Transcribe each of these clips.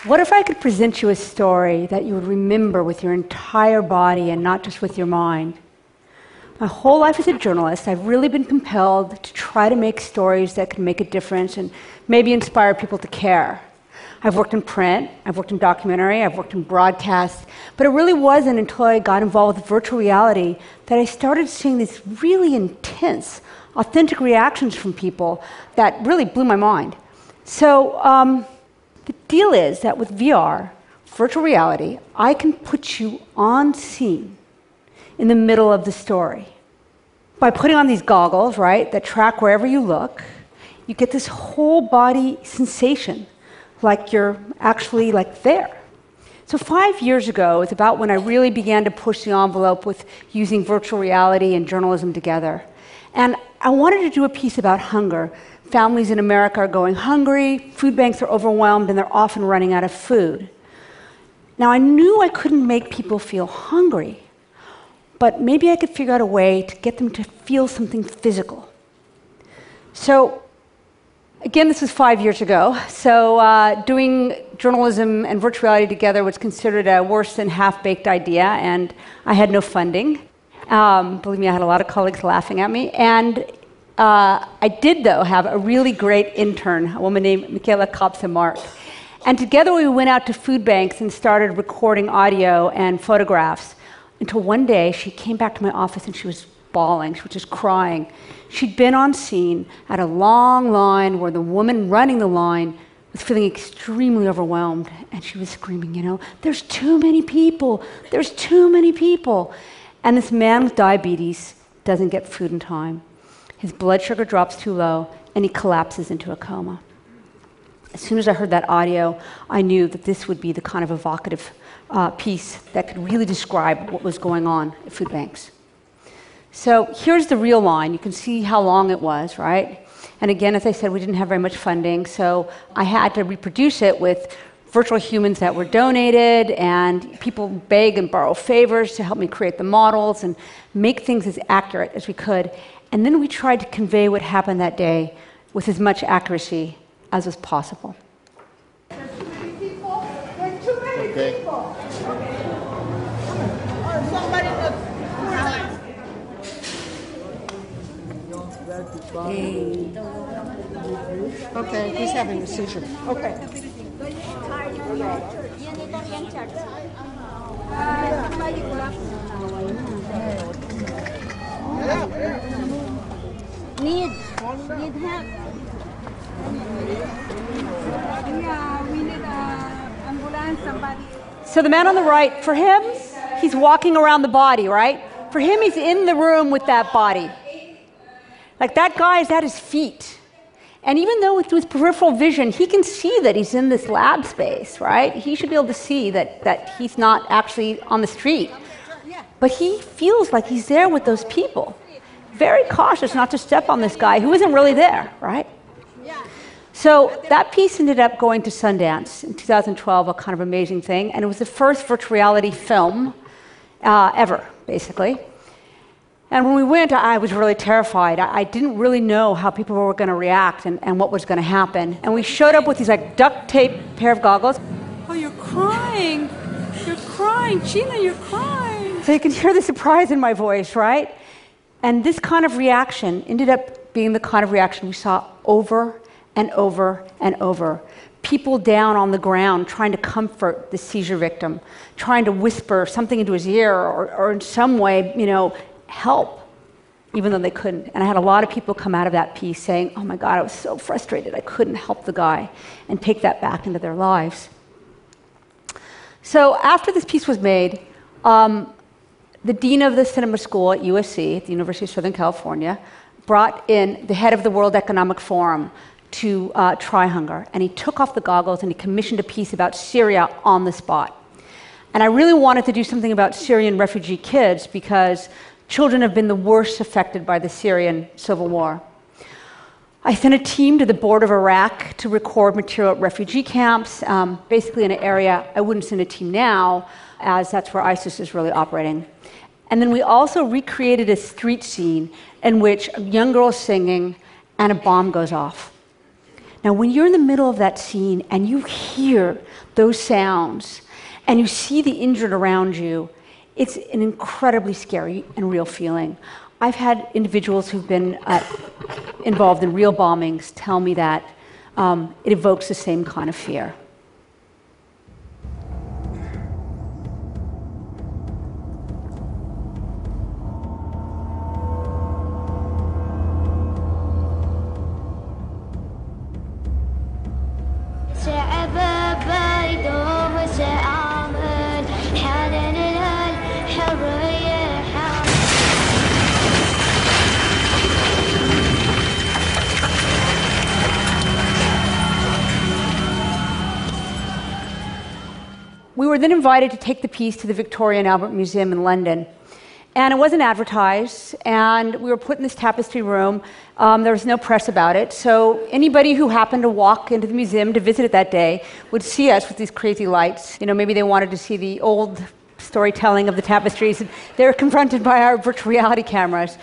What if I could present you a story that you would remember with your entire body and not just with your mind? My whole life as a journalist, I've really been compelled to try to make stories that can make a difference and maybe inspire people to care. I've worked in print, I've worked in documentary, I've worked in broadcast, but it really wasn't until I got involved with virtual reality that I started seeing these really intense, authentic reactions from people that really blew my mind. So the deal is that with VR, virtual reality, I can put you on scene in the middle of the story. By putting on these goggles, right, that track wherever you look, you get this whole body sensation, like you're actually like there. So 5 years ago is about when I really began to push the envelope with using virtual reality and journalism together. And I wanted to do a piece about hunger. Families in America are going hungry, food banks are overwhelmed, and they're often running out of food. Now, I knew I couldn't make people feel hungry, but maybe I could figure out a way to get them to feel something physical. So, again, this was 5 years ago. So doing journalism and virtual reality together was considered a worse than half-baked idea, and I had no funding. Believe me, I had a lot of colleagues laughing at me. And I did, though, have a really great intern, a woman named Michaela Kopse-Mark. And together we went out to food banks and started recording audio and photographs until one day she came back to my office and she was bawling. She was just crying. She'd been on scene at a long line where the woman running the line was feeling extremely overwhelmed. And she was screaming, you know, there's too many people. There's too many people. And this man with diabetes doesn't get food in time. His blood sugar drops too low, and he collapses into a coma. As soon as I heard that audio, I knew that this would be the kind of evocative piece that could really describe what was going on at food banks. So here's the real line. You can see how long it was, right? And again, as I said, we didn't have very much funding, so I had to reproduce it with virtual humans that were donated, and people beg and borrow favors to help me create the models and make things as accurate as we could. And then we tried to convey what happened that day with as much accuracy as was possible. There's too many people. There's too many people. Or somebody that's Okay, he's having a seizure. Okay. Need help. Yeah, we need an ambulance, somebody. So the man on the right, for him, he's walking around the body, right? For him, he's in the room with that body. Like that guy is at his feet. And even though with his peripheral vision, he can see that he's in this lab space, right? He should be able to see that he's not actually on the street. But he feels like he's there with those people. Very cautious not to step on this guy who isn't really there, right? So that piece ended up going to Sundance in 2012, a kind of amazing thing. And it was the first virtual reality film ever, basically. And when we went, I was really terrified. I didn't really know how people were going to react and what was going to happen. And we showed up with these like duct tape pair of goggles. Oh, you're crying. You're crying. Gina, you're crying. So you can hear the surprise in my voice, right? And this kind of reaction ended up being the kind of reaction we saw over and over and over. People down on the ground trying to comfort the seizure victim, trying to whisper something into his ear or in some way, you know, help, even though they couldn't. And I had a lot of people come out of that piece saying, oh my God, I was so frustrated, I couldn't help the guy, and take that back into their lives. So after this piece was made, the dean of the cinema school at USC, at the University of Southern California, brought in the head of the World Economic Forum to try hunger. And he took off the goggles and he commissioned a piece about Syria on the spot. And I really wanted to do something about Syrian refugee kids because children have been the worst affected by the Syrian civil war. I sent a team to the border of Iraq to record material at refugee camps, basically in an area I wouldn't send a team now, as that's where ISIS is really operating. And then we also recreated a street scene in which a young girl is singing and a bomb goes off. Now, when you're in the middle of that scene and you hear those sounds and you see the injured around you, it's an incredibly scary and real feeling. I've had individuals who've been involved in real bombings tell me that it evokes the same kind of fear. We were then invited to take the piece to the Victoria and Albert Museum in London. And it wasn't advertised, and we were put in this tapestry room. There was no press about it, so anybody who happened to walk into the museum to visit it that day would see us with these crazy lights. You know, maybe they wanted to see the old storytelling of the tapestries, and they were confronted by our virtual reality cameras.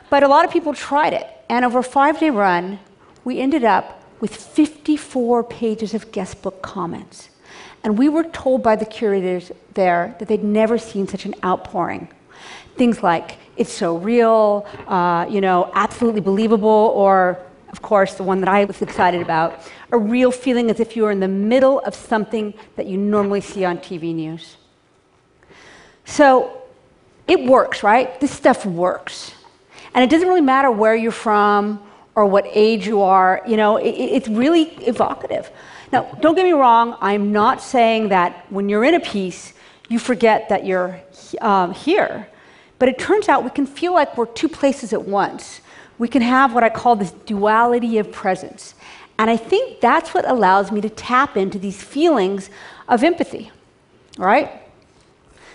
But a lot of people tried it, and over a 5-day run, we ended up with 54 pages of guest book comments. And we were told by the curators there that they'd never seen such an outpouring. Things like, it's so real, absolutely believable, or, of course, the one that I was excited about, a real feeling as if you were in the middle of something that you normally see on TV news. So, it works, right? This stuff works. And it doesn't really matter where you're from or what age you are, it's really evocative. Now, don't get me wrong, I'm not saying that when you're in a piece, you forget that you're here. But it turns out we can feel like we're two places at once. We can have what I call this duality of presence. And I think that's what allows me to tap into these feelings of empathy, all right?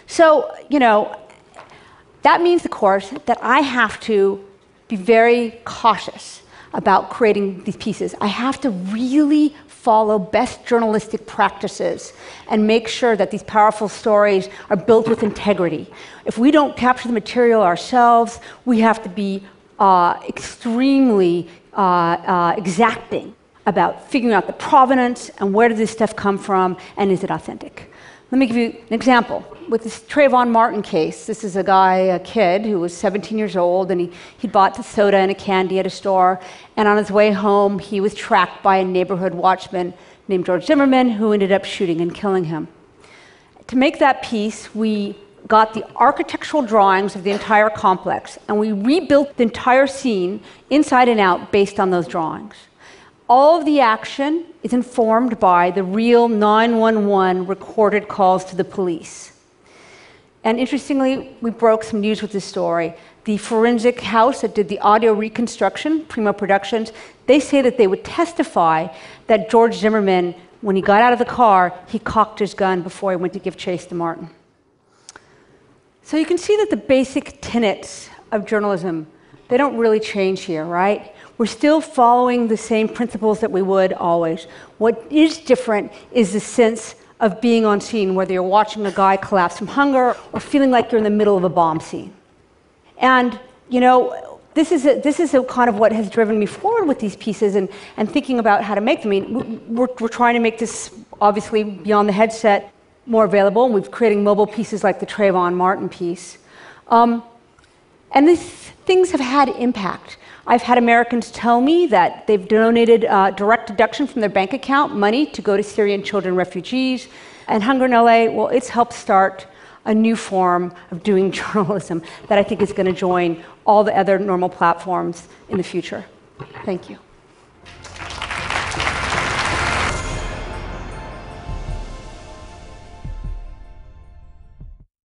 So, that means, of course, that I have to be very cautious about creating these pieces. I have to really follow best journalistic practices and make sure that these powerful stories are built with integrity. If we don't capture the material ourselves, we have to be extremely exacting about figuring out the provenance and where did this stuff come from and is it authentic. Let me give you an example. With this Trayvon Martin case, this is a kid who was 17 years old, and he bought the soda and a candy at a store, and on his way home, he was tracked by a neighborhood watchman named George Zimmerman, who ended up shooting and killing him. To make that piece, we got the architectural drawings of the entire complex, and we rebuilt the entire scene inside and out based on those drawings. All of the action is informed by the real 911 recorded calls to the police. And interestingly, we broke some news with this story. The forensic house that did the audio reconstruction, Primo Productions, they say that they would testify that George Zimmerman, when he got out of the car, he cocked his gun before he went to give chase to Martin. So you can see that the basic tenets of journalism, they don't really change here, right? We're still following the same principles that we would always. What is different is the sense of being on scene, whether you're watching a guy collapse from hunger or feeling like you're in the middle of a bomb scene. And, this is kind of what has driven me forward with these pieces and thinking about how to make them. I mean, we're trying to make this, obviously, beyond the headset, more available, and we're creating mobile pieces like the Trayvon Martin piece. And these things have had impact. I've had Americans tell me that they've donated direct deduction from their bank account money to go to Syrian children refugees. And Hunger in LA, well, it's helped start a new form of doing journalism that I think is going to join all the other normal platforms in the future. Thank you.